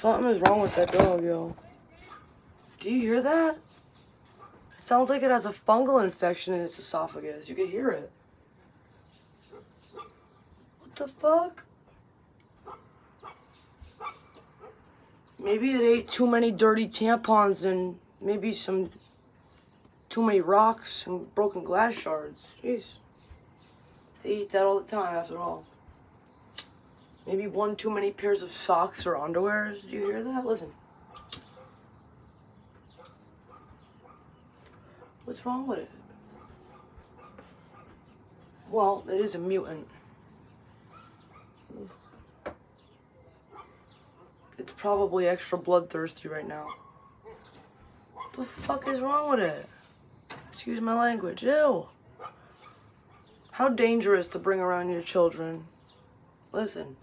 Something is wrong with that dog, yo. Do you hear that? It sounds like it has a fungal infection in its esophagus. You can hear it. What the fuck? Maybe it ate too many dirty tampons and maybe some too many rocks and broken glass shards. Jeez. They eat that all the time after all. Maybe one too many pairs of socks or underwears. Did you hear that? Listen. What's wrong with it? Well, it is a mutant. It's probably extra bloodthirsty right now. What the fuck is wrong with it? Excuse my language. Ew. How dangerous to bring around your children. Listen.